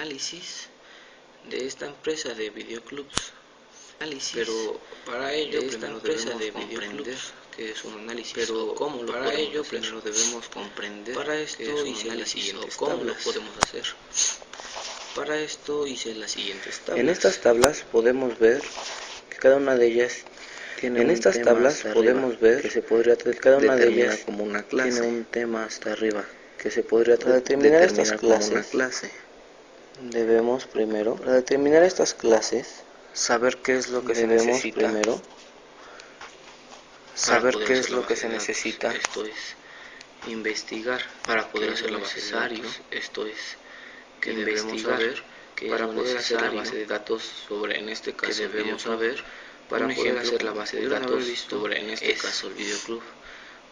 análisis de esta empresa de videoclubs. Pero para ello primero debemos comprender qué es un análisis. Pero cómo lo para ello primero debemos comprender para esto hice las siguientes cómo lo podemos hacer. Para esto hice las siguientes tablas. En estas tablas podemos ver que cada una de ellas tiene que se podría cada una de ellas como una clase. Tiene un tema hasta arriba que se podría determinar estas clases como una clase. Debemos primero, para determinar estas clases, saber qué es lo que se necesita. Primero saber qué es lo que se necesita. Esto es investigar para poder hacer la base de datos. Esto es que debemos saber para poder hacer la base de datos sobre, en este caso, que debemos saber para poder hacer la base de datos sobre, en este caso, el videoclub.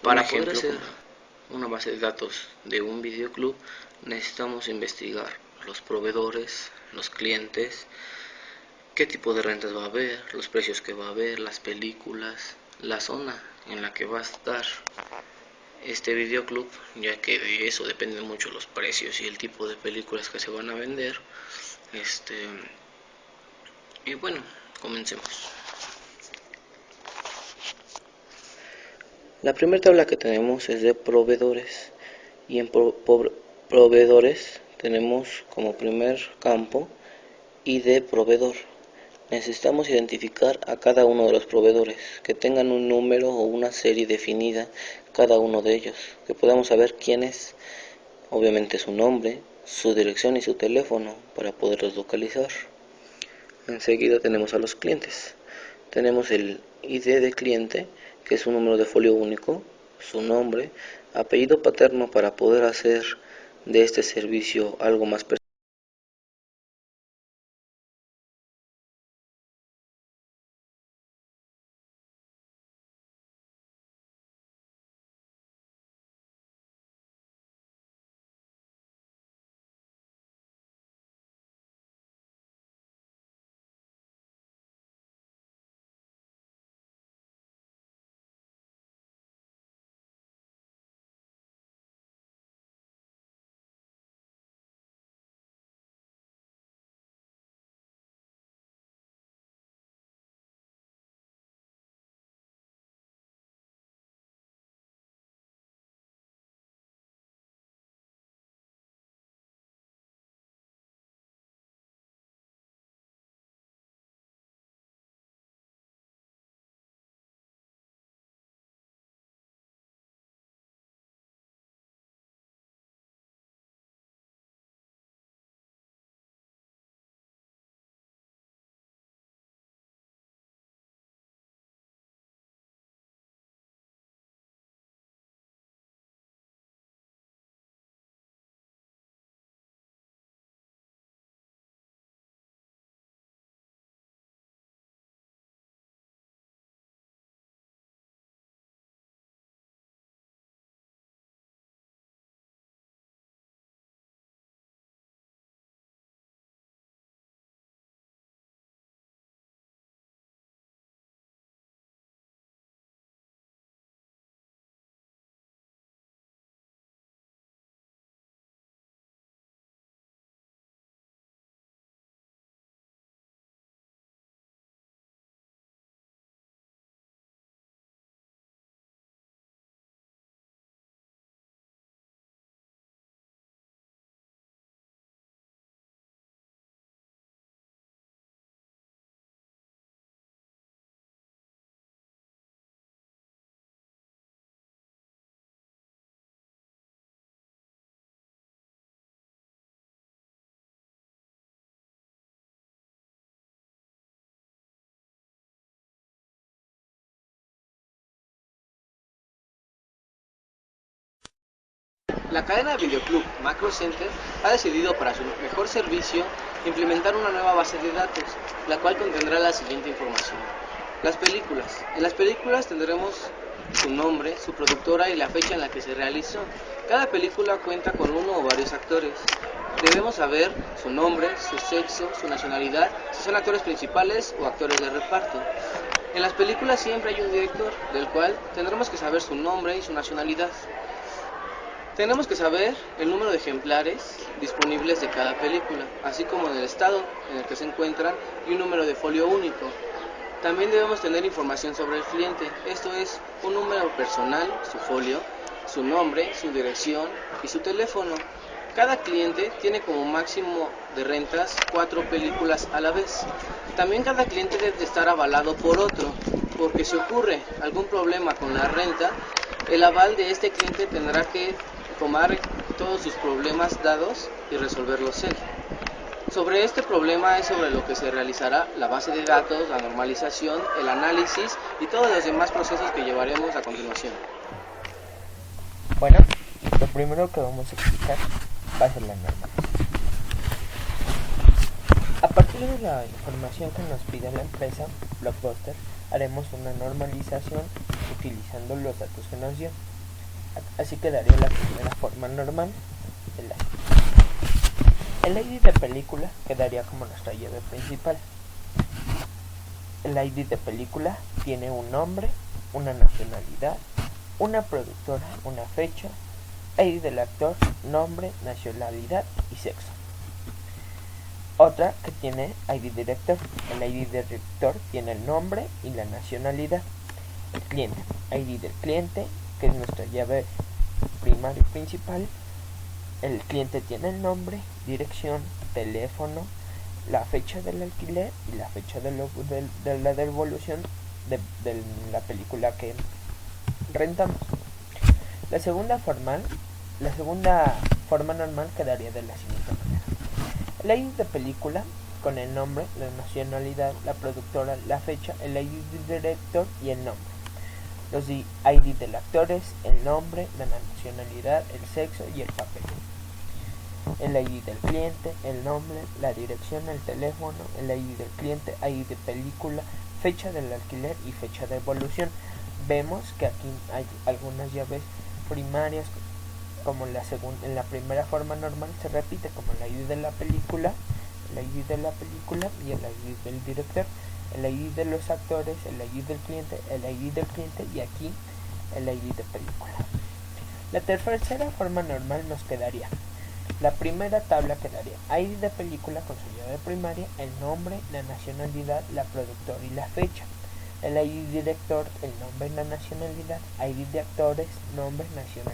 Para poder hacer una base de datos de un videoclub necesitamos investigar los proveedores, los clientes, qué tipo de rentas va a haber, los precios que va a haber, las películas, la zona en la que va a estar este videoclub, ya que de eso dependen mucho los precios y el tipo de películas que se van a vender. Y bueno, comencemos. La primera tabla que tenemos es de proveedores, y en proveedores tenemos como primer campo ID proveedor. Necesitamos identificar a cada uno de los proveedores, que tengan un número o una serie definida cada uno de ellos, que podamos saber quién es, obviamente su nombre, su dirección y su teléfono para poderlos localizar. Enseguida tenemos a los clientes. Tenemos el ID de cliente, que es un número de folio único, su nombre, apellido paterno para poder hacer de este servicio algo más personal. La cadena de videoclub Macro Center ha decidido para su mejor servicio implementar una nueva base de datos, la cual contendrá la siguiente información. Las películas. En las películas tendremos su nombre, su productora y la fecha en la que se realizó. Cada película cuenta con uno o varios actores. Debemos saber su nombre, su sexo, su nacionalidad, si son actores principales o actores de reparto. En las películas siempre hay un director, del cual tendremos que saber su nombre y su nacionalidad. Tenemos que saber el número de ejemplares disponibles de cada película, así como en el estado en el que se encuentran y un número de folio único. También debemos tener información sobre el cliente, esto es, un número personal, su folio, su nombre, su dirección y su teléfono. Cada cliente tiene como máximo de rentas 4 películas a la vez. También cada cliente debe estar avalado por otro, porque si ocurre algún problema con la renta, el aval de este cliente tendrá que tomar todos sus problemas dados y resolverlos él. Sobre este problema es sobre lo que se realizará la base de datos, la normalización, el análisis y todos los demás procesos que llevaremos a continuación. Bueno, lo primero que vamos a explicar va a ser la normalización. A partir de la información que nos pide la empresa Blockbuster, haremos una normalización utilizando los datos que nos dio. Así quedaría la primera forma normal de la El ID de película quedaría como nuestra llave principal. El ID de película tiene un nombre, una nacionalidad, una productora, una fecha, ID del actor, nombre, nacionalidad y sexo. Otra que tiene ID director. El ID del director tiene el nombre y la nacionalidad. El cliente, ID del cliente, que es nuestra llave primaria y principal. El cliente tiene el nombre, dirección, teléfono, la fecha del alquiler y la fecha de la devolución de la película que rentamos. La segunda forma normal quedaría de la siguiente manera. El ID de película con el nombre, la nacionalidad, la productora, la fecha, el ID del director y el nombre. Los ID del actor es el nombre, la nacionalidad, el sexo y el papel. El ID del cliente, el nombre, la dirección, el teléfono, el ID del cliente, ID de película, fecha del alquiler y fecha de devolución. Vemos que aquí hay algunas llaves primarias, como en la primera forma normal se repite como el ID de la película, el ID de la película y el ID del director, el ID de los actores, el ID del cliente y aquí el ID de película. La tercera forma normal nos quedaría. La primera tabla quedaría ID de película con su llave primaria, el nombre, la nacionalidad, la productora y la fecha. El ID director, el nombre y la nacionalidad, ID de actores, nombre, nacionalidad.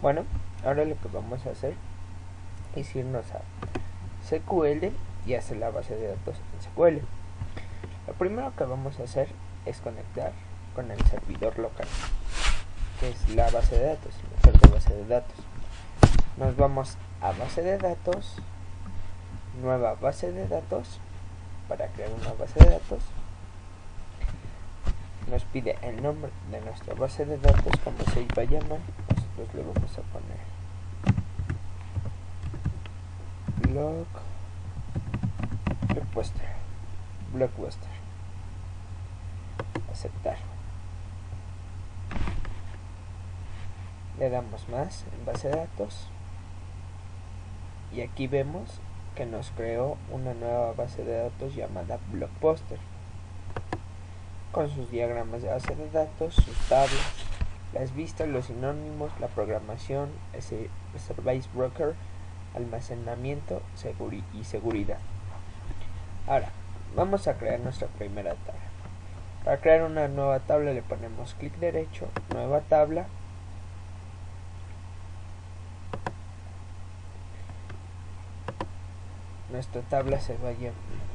Bueno, ahora lo que vamos a hacer es irnos a SQL y hacer la base de datos en SQL. Lo primero que vamos a hacer es conectar con el servidor local, que es la base de datos, el motor de base de datos. Nos vamos a base de datos, nueva base de datos. Para crear una base de datos nos pide el nombre de nuestra base de datos, como se iba a llamar. Nosotros le vamos a poner Blockbuster. Aceptar. Le damos más en base de datos y aquí vemos que nos creó una nueva base de datos llamada Blockbuster, con sus diagramas de base de datos, sus tablas, las vistas, los sinónimos, la programación, service broker, almacenamiento y seguridad. Ahora vamos a crear nuestra primera tabla. Para crear una nueva tabla le ponemos clic derecho, nueva tabla, nuestra tabla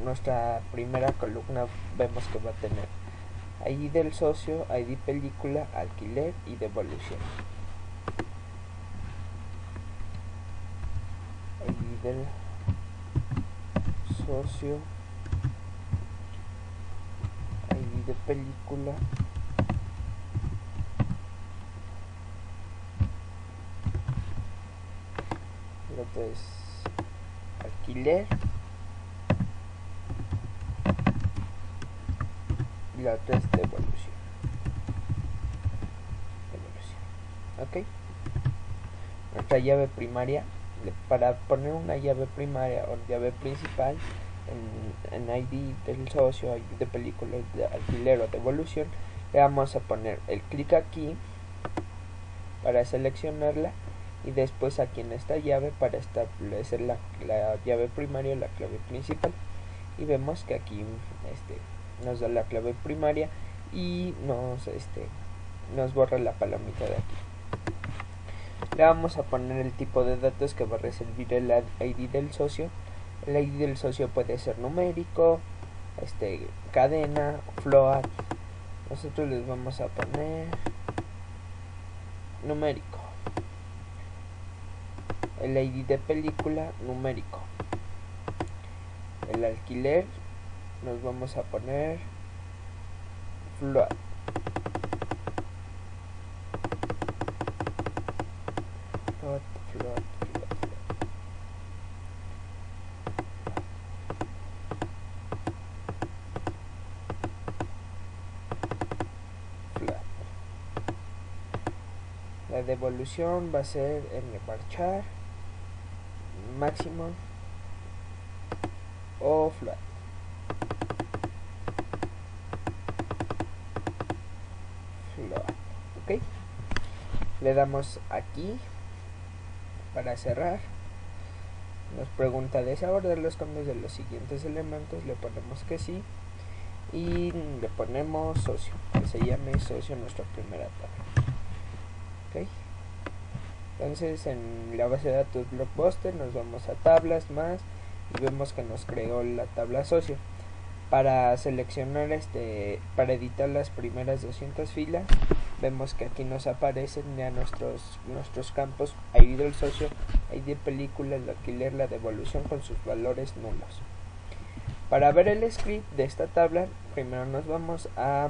nuestra primera columna vemos que va a tener ID del socio, ID película, alquiler y devolución. ID del socio, ID de película, el otro es alquiler y la otra es devolución. Ok, nuestra llave primaria, para poner una llave primaria o llave principal en ID del socio, ID de película, de alquiler o devolución, le vamos a poner el clic aquí para seleccionarla y después aquí en esta llave para establecer la llave primaria o la clave principal, y vemos que aquí nos da la clave primaria y nos borra la palomita de aquí. Le vamos a poner el tipo de datos que va a recibir el ID del socio. El ID del socio puede ser numérico, cadena, float. Nosotros les vamos a poner numérico. El ID de película, numérico. El alquiler nos vamos a poner float. La devolución va a ser en varchar, máximo o float. Ok, le damos aquí para cerrar. Nos pregunta desaordar los cambios de los siguientes elementos, le ponemos que sí y le ponemos socio, que se llame socio nuestra primera tabla. Okay. Entonces en la base de datos Blockbuster nos vamos a tablas más y vemos que nos creó la tabla socio. Para seleccionar para editar las primeras 200 filas, vemos que aquí nos aparecen ya nuestros campos ID del socio, ID de película, el alquiler, la devolución con sus valores nulos. Para ver el script de esta tabla, primero nos vamos a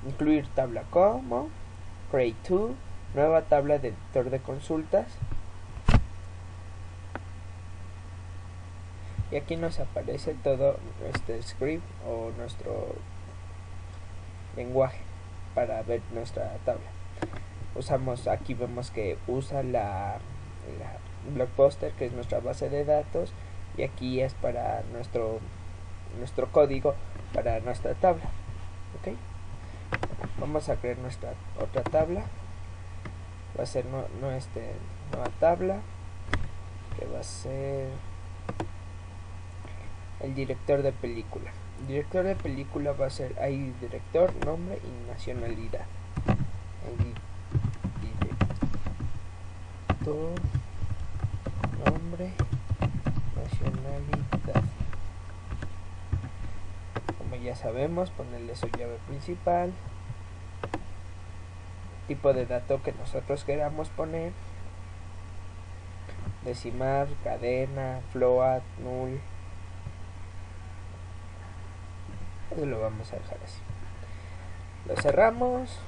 incluir tabla como create to, nueva tabla de editor de consultas, y aquí nos aparece todo nuestro script o nuestro lenguaje para ver nuestra tabla. Aquí vemos que usa la Blockbuster, que es nuestra base de datos, y aquí es para nuestro código para nuestra tabla. Ok, vamos a crear nuestra otra tabla. Va a ser nueva tabla, que va a ser el director de película. El director de película va a ser ID director, nombre y nacionalidad. ID productor, nombre, nacionalidad. Como ya sabemos, ponerle su llave principal, tipo de dato que nosotros queramos poner, decimal, cadena, float, null. Eso lo vamos a dejar así. Lo cerramos.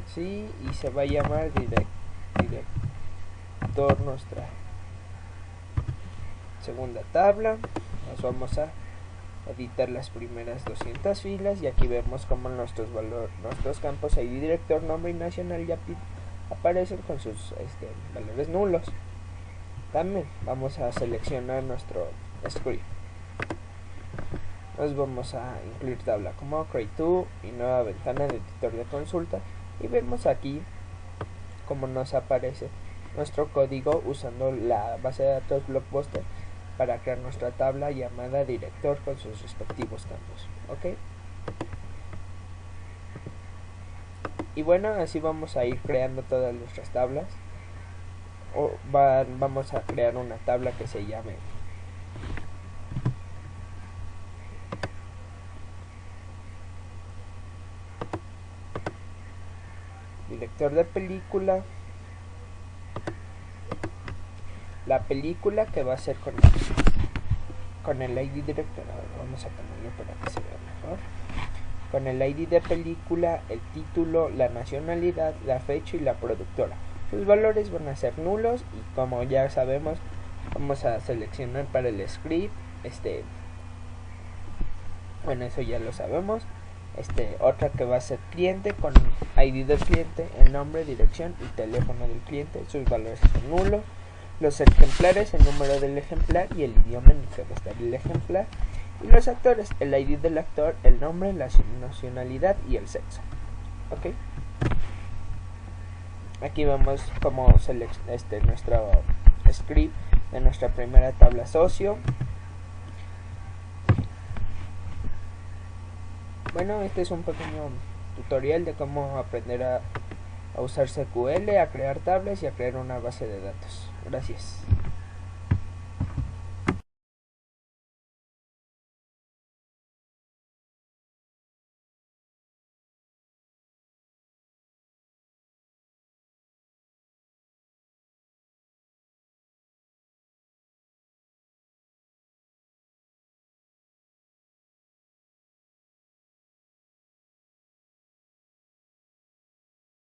Sí, y se va a llamar director nuestra segunda tabla. Nos vamos a editar las primeras 200 filas y aquí vemos como nuestros campos ID director, nombre y nacionalidad aparecen con sus valores nulos. También vamos a seleccionar nuestro script. Nos vamos a incluir tabla como create to y nueva ventana de editor de consulta, y vemos aquí como nos aparece nuestro código usando la base de datos Blockbuster para crear nuestra tabla llamada director con sus respectivos campos. ¿Ok? Y bueno, así vamos a ir creando todas nuestras tablas. Vamos a crear una tabla que se llame director de película. La película que va a ser con el ID director. Vamos a ponerlo para que se vea mejor. Con el ID de película, el título, la nacionalidad, la fecha y la productora. Sus valores van a ser nulos y como ya sabemos, vamos a seleccionar para el script bueno, eso ya lo sabemos. Otra que va a ser cliente, con ID del cliente, el nombre, dirección y teléfono del cliente. Sus valores son nulos. Los ejemplares, el número del ejemplar y el idioma en el que va a estar el ejemplar. Y los actores, el ID del actor, el nombre, la nacionalidad y el sexo. ¿Ok? Aquí vemos como nuestro script de nuestra primera tabla socio. Bueno, este es un pequeño tutorial de cómo aprender a usar SQL, a crear tablas y a crear una base de datos. Gracias.